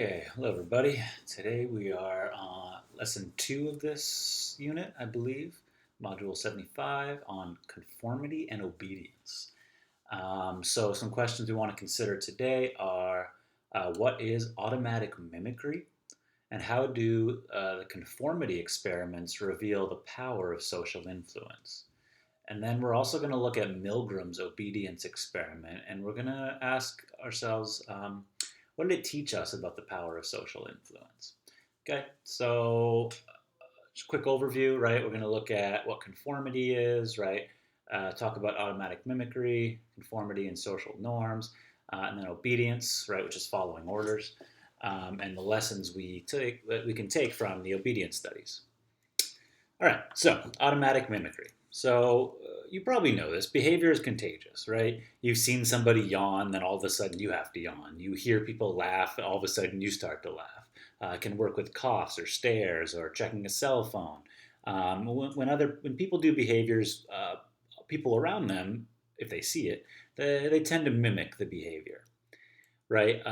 Okay, hello everybody. Today we are on lesson 2 of this unit, I believe, module 75 on conformity and obedience. So some questions we want to consider today are what is automatic mimicry and how do the conformity experiments reveal the power of social influence? And then we're also going to look at Milgram's obedience experiment, and we're going to ask ourselves, what did it teach us about the power of social influence? Okay, so just a quick overview, right? We're going to look at what conformity is, right? Talk about automatic mimicry, conformity and social norms, and then obedience, right, which is following orders, and the lessons we take that we can take from the obedience studies. All right, so automatic mimicry. So you probably know this. Behavior is contagious, right? You've seen somebody yawn, then all of a sudden you have to yawn. You hear people laugh, all of a sudden you start to laugh. It can work with coughs or stares or checking a cell phone. When people do behaviors, people around them, if they see it, they tend to mimic the behavior, right?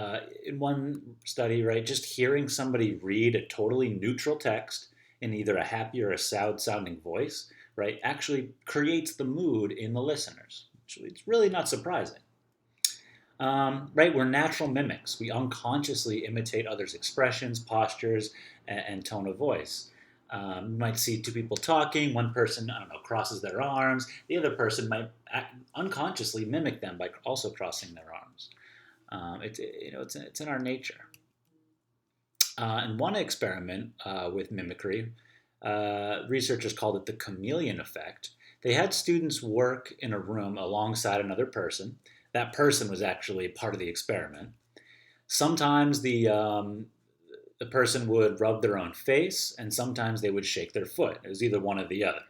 In one study, right, just hearing somebody read a totally neutral text in either a happy or a sad sounding voice, right, actually creates the mood in the listeners. It's really not surprising. Right, we're natural mimics. We unconsciously imitate others' expressions, postures, and tone of voice. You might see two people talking. One person, I don't know, crosses their arms. The other person might unconsciously mimic them by also crossing their arms. It's in our nature. In one experiment with mimicry, researchers called it the chameleon effect. They had students work in a room alongside another person. That person was actually part of the experiment. Sometimes the person would rub their own face, and sometimes they would shake their foot. It was either one or the other.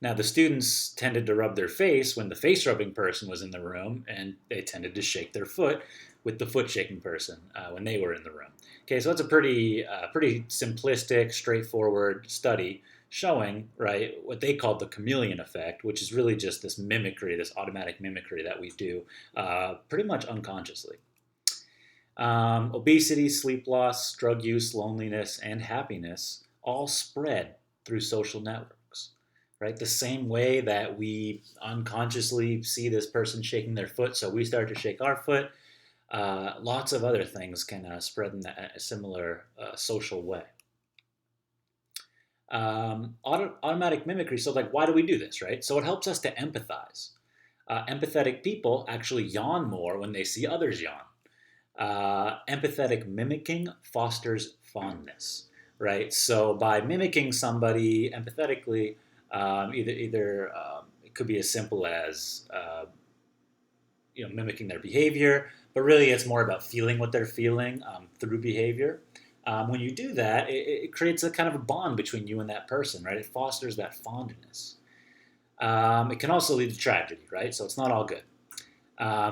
Now, the students tended to rub their face when the face rubbing person was in the room, and they tended to shake their foot with the foot shaking person when they were in the room. Okay, so that's a pretty simplistic, straightforward study showing, right, what they called the chameleon effect, which is really just this mimicry, this automatic mimicry that we do pretty much unconsciously. Obesity, sleep loss, drug use, loneliness, and happiness all spread through social networks, right? The same way that we unconsciously see this person shaking their foot, so we start to shake our foot. Lots of other things can spread in a similar social way. Automatic mimicry. So, like, why do we do this, right? So, it helps us to empathize. Empathetic people actually yawn more when they see others yawn. Empathetic mimicking fosters fondness, right? So, by mimicking somebody empathetically, either it could be as simple as mimicking their behavior, but really it's more about feeling what they're feeling through behavior. When you do that, it creates a kind of a bond between you and that person, right? It fosters that fondness. It can also lead to tragedy, right? So it's not all good.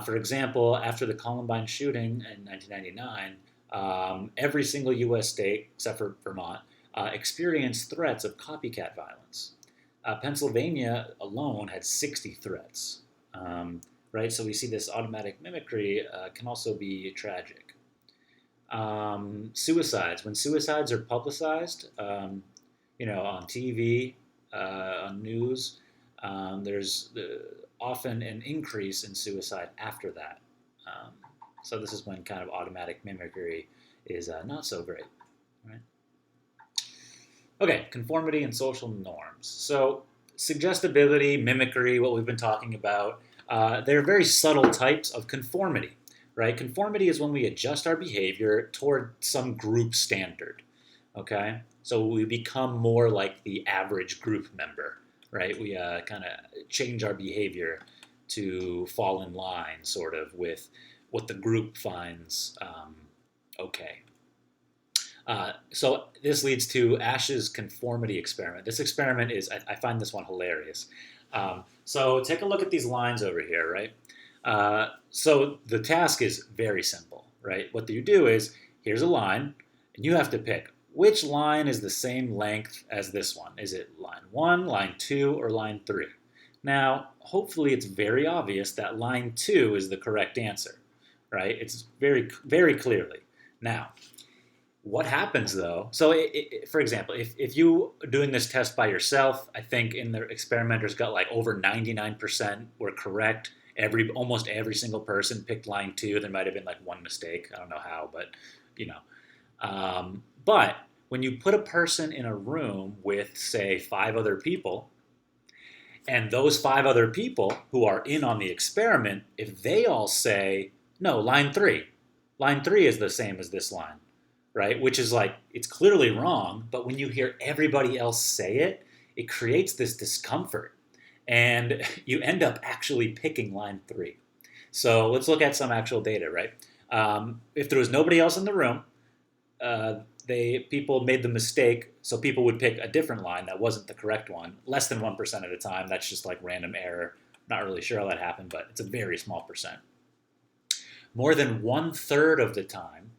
For example, after the Columbine shooting in 1999, every single U.S. state, except for Vermont, experienced threats of copycat violence. Pennsylvania alone had 60 threats. Right? So we see this automatic mimicry can also be tragic. Suicides. When suicides are publicized, on TV, on news, there's often an increase in suicide after that. So this is when kind of automatic mimicry is not so great. Right? Okay, conformity and social norms. So suggestibility, mimicry, what we've been talking about, they're very subtle types of conformity, right? Conformity is when we adjust our behavior toward some group standard, okay? So we become more like the average group member, right? We kind of change our behavior to fall in line, sort of, with what the group finds okay. So this leads to Ash's conformity experiment. This experiment is, I find this one hilarious. So take a look at these lines over here, right? So the task is very simple, right? What you do is, here's a line, and you have to pick which line is the same length as this one. Is it line 1, line 2, or line 3? Now, hopefully it's very obvious that line 2 is the correct answer, right? It's very, very clearly. Now, What happens though? So, for example, if you are doing this test by yourself, I think in the experimenters got like over 99% were correct. Almost every single person picked line two. There might have been like one mistake. I don't know how, but you know. But when you put a person in a room with, say, five other people, and those five other people who are in on the experiment, if they all say, no, line three is the same as this line, right? Which is like, it's clearly wrong, but when you hear everybody else say it, it creates this discomfort. And you end up actually picking line three. So let's look at some actual data, right? If there was nobody else in the room, uh, people made the mistake, so people would pick a different line that wasn't the correct one, less than 1% of the time. That's just like random error. Not really sure how that happened, but it's a very small percent. More than 1/3 of the time,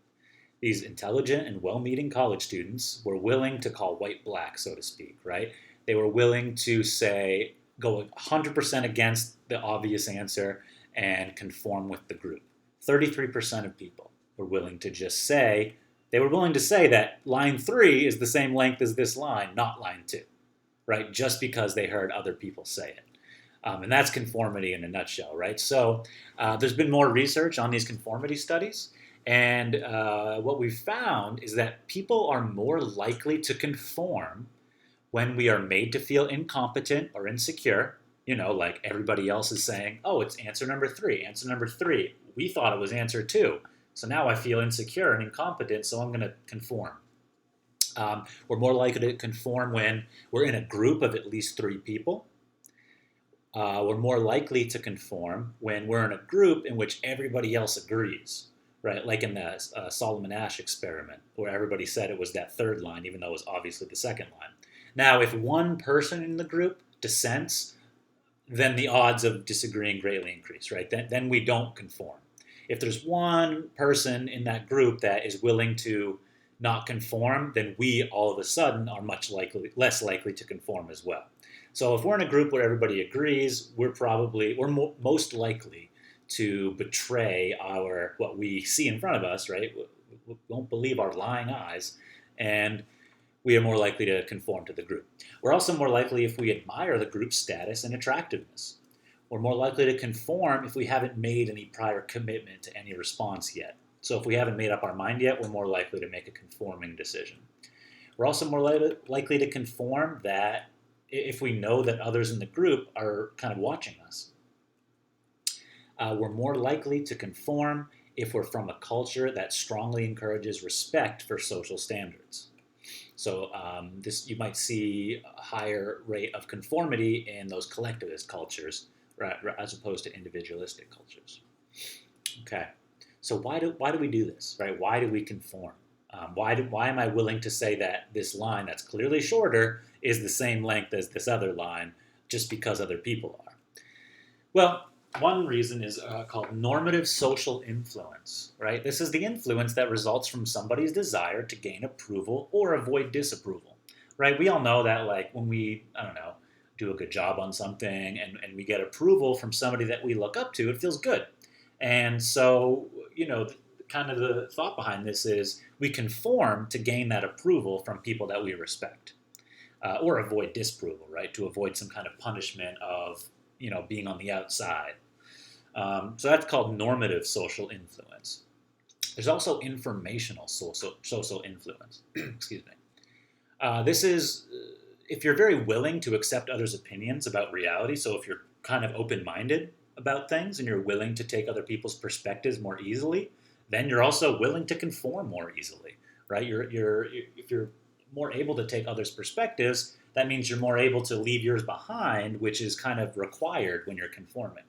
these intelligent and well-meaning college students were willing to call white black, so to speak, right? They were willing to say, go 100% against the obvious answer and conform with the group. 33% of people were willing to just say, they were willing to say that line three is the same length as this line, not line two, right? Just because they heard other people say it. And that's conformity in a nutshell, right? So there's been more research on these conformity studies. And what we've found is that people are more likely to conform when we are made to feel incompetent or insecure. Like everybody else is saying, oh, it's answer number three, answer number three. We thought it was answer two. So now I feel insecure and incompetent, so I'm going to conform. We're more likely to conform when we're in a group of at least three people. We're more likely to conform when we're in a group in which everybody else agrees, right? Like in the Solomon Asch experiment, where everybody said it was that third line, even though it was obviously the second line. Now, if one person in the group dissents, then the odds of disagreeing greatly increase, right? Then we don't conform. If there's one person in that group that is willing to not conform, then we all of a sudden are less likely to conform as well. So if we're in a group where everybody agrees, we're most likely to betray what we see in front of us, right? We won't believe our lying eyes, and we are more likely to conform to the group. We're also more likely if we admire the group's status and attractiveness. We're more likely to conform if we haven't made any prior commitment to any response yet. So if we haven't made up our mind yet, we're more likely to make a conforming decision. We're also more likely to conform that if we know that others in the group are kind of watching us. We're more likely to conform if we're from a culture that strongly encourages respect for social standards. So you might see a higher rate of conformity in those collectivist cultures, right, as opposed to individualistic cultures. Okay, so why do we do this, right? Why do we conform? Why am I willing to say that this line that's clearly shorter is the same length as this other line just because other people are? Well, one reason is called normative social influence, right? This is the influence that results from somebody's desire to gain approval or avoid disapproval, right? We all know that, like, when we, do a good job on something and we get approval from somebody that we look up to, it feels good. And so, kind of the thought behind this is we conform to gain that approval from people that we respect, or avoid disapproval, right? To avoid some kind of punishment of, being on the outside. So that's called normative social influence. There's also informational social influence. Excuse me. This is if you're very willing to accept others' opinions about reality. So if you're kind of open-minded about things and you're willing to take other people's perspectives more easily, then you're also willing to conform more easily, right? If you're more able to take others' perspectives, that means you're more able to leave yours behind, which is kind of required when you're conforming.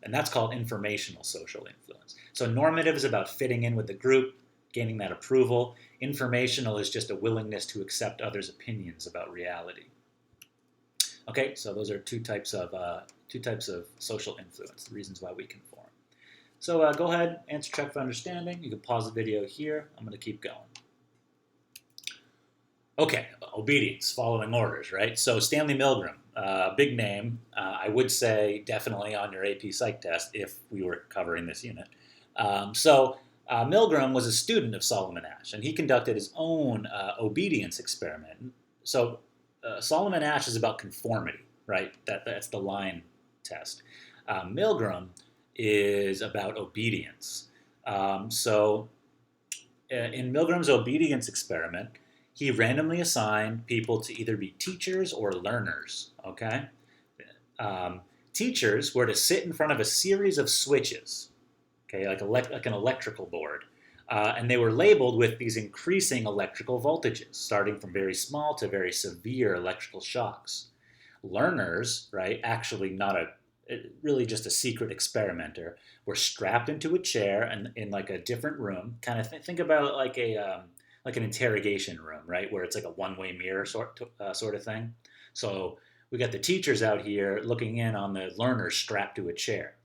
And that's called informational social influence. So normative is about fitting in with the group, gaining that approval. Informational is just a willingness to accept others' opinions about reality. Okay, so those are two types of social influence, the reasons why we conform. So go ahead, answer check for understanding. You can pause the video here. I'm going to keep going. Okay, obedience, following orders, right? So Stanley Milgram, big name. I would say definitely on your AP Psych test if we were covering this unit. Milgram was a student of Solomon Asch, and he conducted his own obedience experiment. So Solomon Asch is about conformity, right? That's the line test. Milgram is about obedience. So in Milgram's obedience experiment, he randomly assigned people to either be teachers or learners. Okay, um, teachers were to sit in front of a series of switches, okay, like an electrical board. And they were labeled with these increasing electrical voltages, starting from very small to very severe electrical shocks. Learners, right, actually not a really just a secret experimenter, were strapped into a chair and in like a different room. Kind of think about it like an interrogation room, right, where it's like a one-way mirror sort of thing. So we got the teachers out here looking in on the learners strapped to a chair,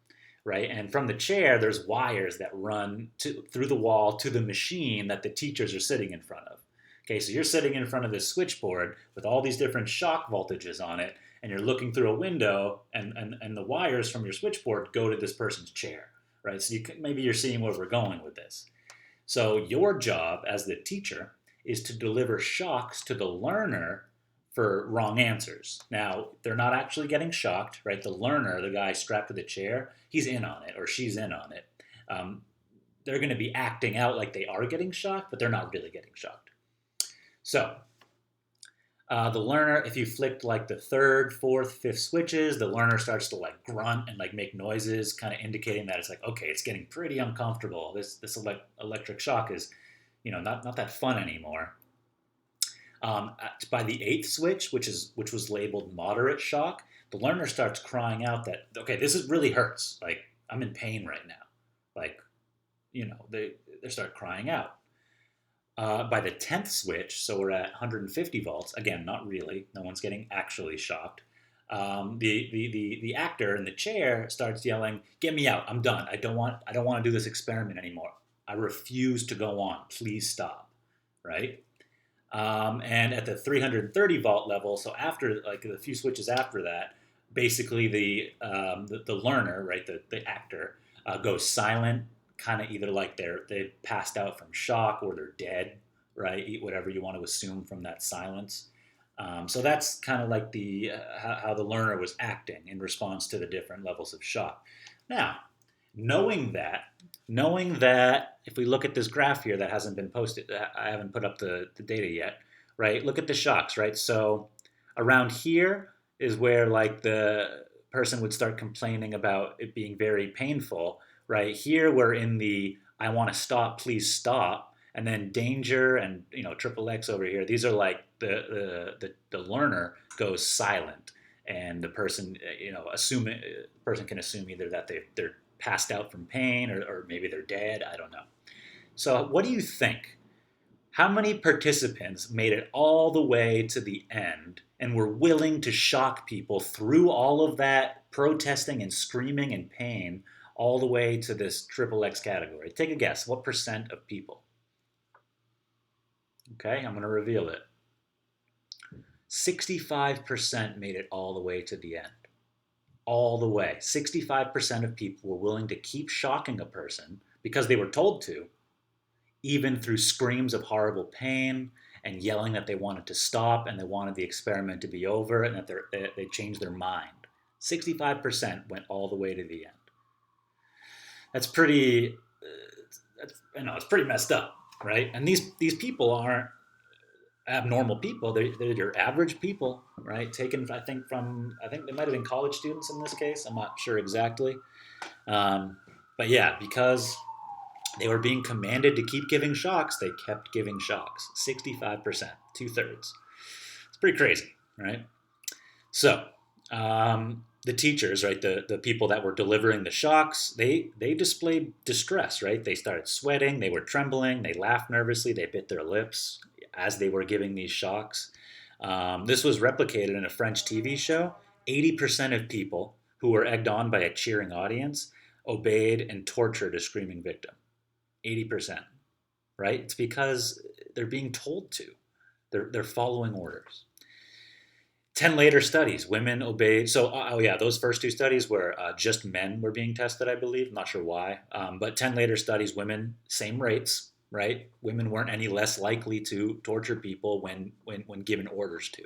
right? And from the chair, there's wires that run through the wall to the machine that the teachers are sitting in front of. Okay, so you're sitting in front of this switchboard with all these different shock voltages on it, and you're looking through a window, and the wires from your switchboard go to this person's chair, right? So maybe you're seeing where we're going with this. So your job as the teacher is to deliver shocks to the learner for wrong answers. Now, they're not actually getting shocked, right? The learner, the guy strapped to the chair, he's in on it or she's in on it. Um, they're going to be acting out like they are getting shocked, but they're not really getting shocked. So, the learner, if you flicked like the third, fourth, fifth switches, the learner starts to like grunt and like make noises, kind of indicating that it's like, okay, it's getting pretty uncomfortable. This electric shock is, not that fun anymore. By the eighth switch, which was labeled moderate shock, the learner starts crying out that, okay, this really hurts. Like, I'm in pain right now. Like, they start crying out. By the 10th switch, so we're at 150 volts. Again, not really. No one's getting actually shocked. The actor in the chair starts yelling, "Get me out! I'm done. I don't want to do this experiment anymore. I refuse to go on. Please stop." Right? And at the 330 volt level, so after like a few switches after that, basically the learner, right, the actor, goes silent, kind of either like they passed out from shock or they're dead, right? Whatever you want to assume from that silence. So that's kind of like the how the learner was acting in response to the different levels of shock. Now, knowing that if we look at this graph here that hasn't been posted, I haven't put up the data yet, right? Look at the shocks, right? So around here is where like the person would start complaining about it being very painful, right? Here we're in the I want to stop, please stop, and then danger and triple X over here. These are like the learner goes silent, and the person person can assume either that they're passed out from pain or maybe they're dead. I don't know. So what do you think? How many participants made it all the way to the end and were willing to shock people through all of that protesting and screaming and pain all the way to this triple X category? Take a guess. What percent of people? Okay, I'm going to reveal it. 65% made it all the way to the end. All the way. 65% of people were willing to keep shocking a person because they were told to, even through screams of horrible pain and yelling that they wanted to stop and they wanted the experiment to be over and that they changed their mind. 65% went all the way to the end. That's pretty, it's pretty messed up, right? And these people aren't abnormal people. They're your average people, right? Taken, I think they might have been college students in this case. I'm not sure exactly. But yeah, because they were being commanded to keep giving shocks, they kept giving shocks. 65%, 2/3. It's pretty crazy, right? So, the teachers, right, the people that were delivering the shocks, they displayed distress, right? They started sweating, they were trembling, they laughed nervously, they bit their lips as they were giving these shocks. This was replicated in a French TV show. 80% of people who were egged on by a cheering audience obeyed and tortured a screaming victim. 80%, right? It's because they're being told to. They're following orders. 10 later studies, women obeyed. So, oh yeah, those first two studies were just men were being tested, I believe. I'm not sure why. But 10 later studies, women, same rates, right? Women weren't any less likely to torture people when given orders to.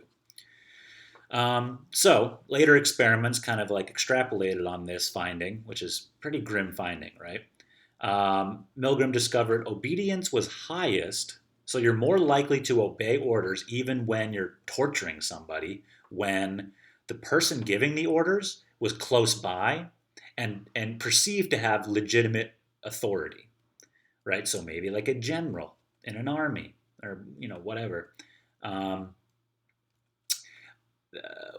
So later experiments kind of like extrapolated on this finding, which is pretty grim finding, right? Milgram discovered obedience was highest, so you're more likely to obey orders even when you're torturing somebody when the person giving the orders was close by and perceived to have legitimate authority, right? So maybe like a general in an army or whatever. Um,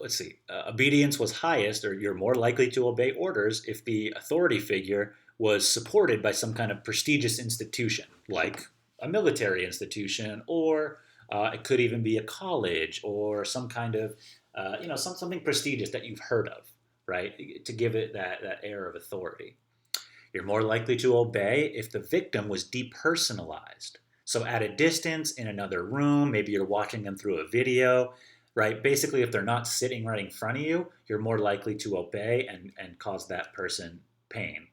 let's see, obedience was highest, or you're more likely to obey orders if the authority figure was supported by some kind of prestigious institution, like a military institution, or it could even be a college or some kind of, something prestigious that you've heard of, right? To give it that air of authority. You're more likely to obey if the victim was depersonalized. So at a distance, in another room, maybe you're watching them through a video, right? Basically, if they're not sitting right in front of you, you're more likely to obey and cause that person pain.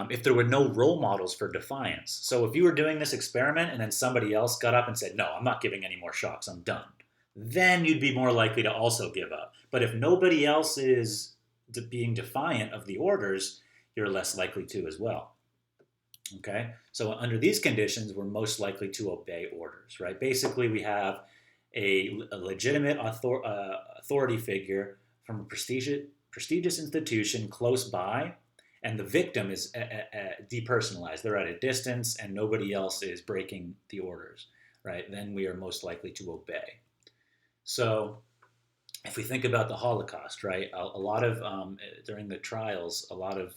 If there were no role models for defiance. So if you were doing this experiment and then somebody else got up and said, no, I'm not giving any more shocks, I'm done, then you'd be more likely to also give up. But if nobody else is being defiant of the orders, you're less likely to as well. Okay? So under these conditions, we're most likely to obey orders, right? Basically, we have a legitimate authority figure from a prestigious institution close by, and the victim is depersonalized. They're at a distance, and nobody else is breaking the orders, right? Then we are most likely to obey. So if we think about the Holocaust, right, a lot of, during the trials, a lot of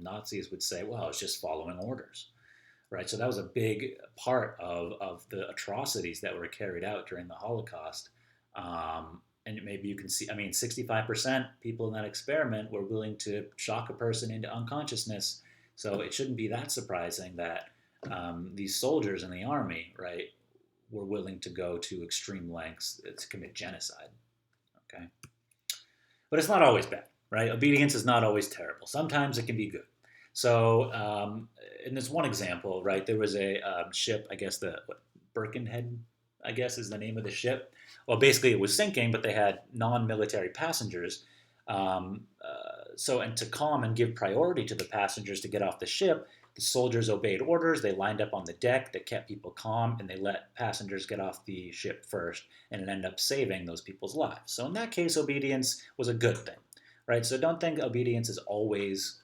Nazis would say, well, it's just following orders, right? So that was a big part of the atrocities that were carried out during the Holocaust. And maybe you can see, 65% people in that experiment were willing to shock a person into unconsciousness. So it shouldn't be that surprising that these soldiers in the army, right, were willing to go to extreme lengths to commit genocide. Okay, but it's not always bad, right? Obedience is not always terrible. Sometimes it can be good. So, in this one example, right, there was a ship. I guess Birkenhead, I guess, is the name of the ship. Well, basically, it was sinking, but they had non-military passengers. And to calm and give priority to the passengers to get off the ship, the soldiers obeyed orders. They lined up on the deck. They kept people calm, and they let passengers get off the ship first, and it ended up saving those people's lives. So in that case, obedience was a good thing, right? So don't think obedience is always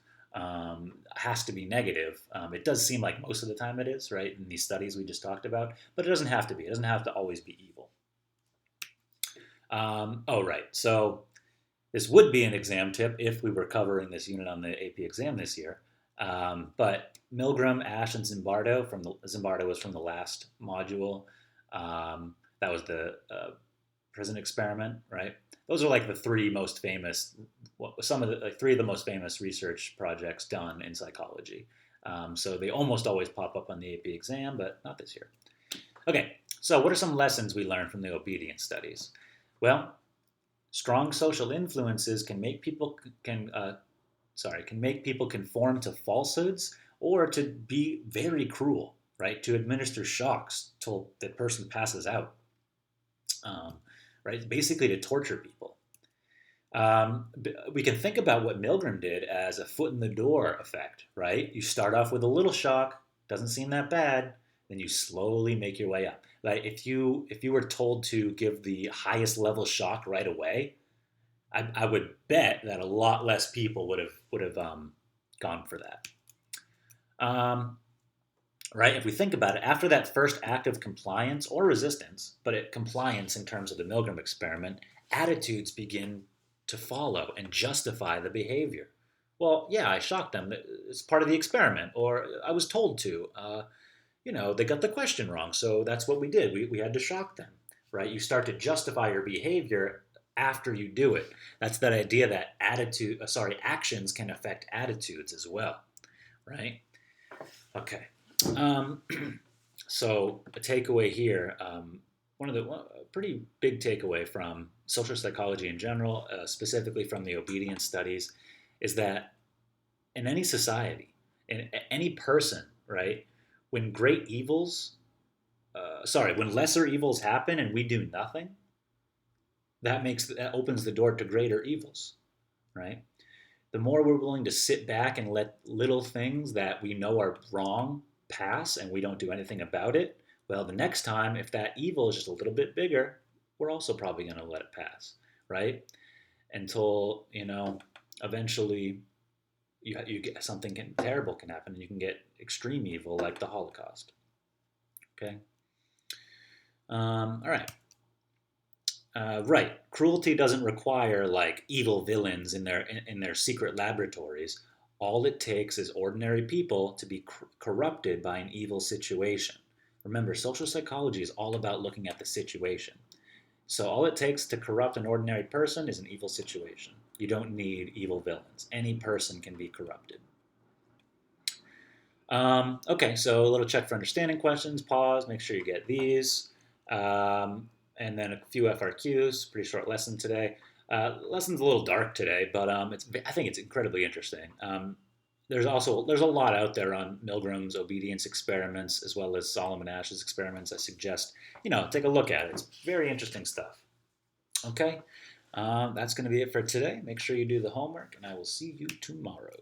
has to be negative. It does seem like most of the time it is, right, in these studies we just talked about, but it doesn't have to be. It doesn't have to always be evil. Right. So this would be an exam tip if we were covering this unit on the AP exam this year. But Milgram, Ash, and Zimbardo Zimbardo was from the last module. That was the prison experiment, right? Those are like the three most famous, three of the most famous research projects done in psychology. So they almost always pop up on the AP exam, but not this year. Okay, so what are some lessons we learned from the obedience studies? Well, strong social influences can make people conform to falsehoods or to be very cruel, right? To administer shocks till the person passes out, right? Basically, to torture people. We can think about what Milgram did as a foot in the door effect, right? You start off with a little shock, doesn't seem that bad, then you slowly make your way up. Like if you were told to give the highest level shock right away, I would bet that a lot less people would have gone for that. Right? If we think about it, after that first act of compliance or resistance, but compliance in terms of the Milgram experiment, attitudes begin to follow and justify the behavior. Well, yeah, I shocked them. It's part of the experiment, or I was told to. They got the question wrong, so that's what we did. We had to shock them, right? You start to justify your behavior after you do it. That's that idea that actions can affect attitudes as well, right? Okay. So a takeaway here, a pretty big takeaway from social psychology in general, specifically from the obedience studies, is that in any society, in any person, right, when great evils, when lesser evils happen and we do nothing, that opens the door to greater evils, right? The more we're willing to sit back and let little things that we know are wrong pass and we don't do anything about it, well, the next time, if that evil is just a little bit bigger, we're also probably going to let it pass, right? Until, eventually you get something terrible can happen and you can get extreme evil like the Holocaust. Okay. All right. Right. Cruelty doesn't require like evil villains in their secret laboratories. All it takes is ordinary people to be corrupted by an evil situation. Remember, social psychology is all about looking at the situation. So all it takes to corrupt an ordinary person is an evil situation. You don't need evil villains. Any person can be corrupted. Okay, so a little check for understanding questions. Pause. Make sure you get these. And then a few FRQs. Pretty short lesson today. Lesson's a little dark today, but I think it's incredibly interesting. There's a lot out there on Milgram's obedience experiments as well as Solomon Ash's experiments. I suggest take a look at it. It's very interesting stuff. Okay, that's going to be it for today. Make sure you do the homework, and I will see you tomorrow.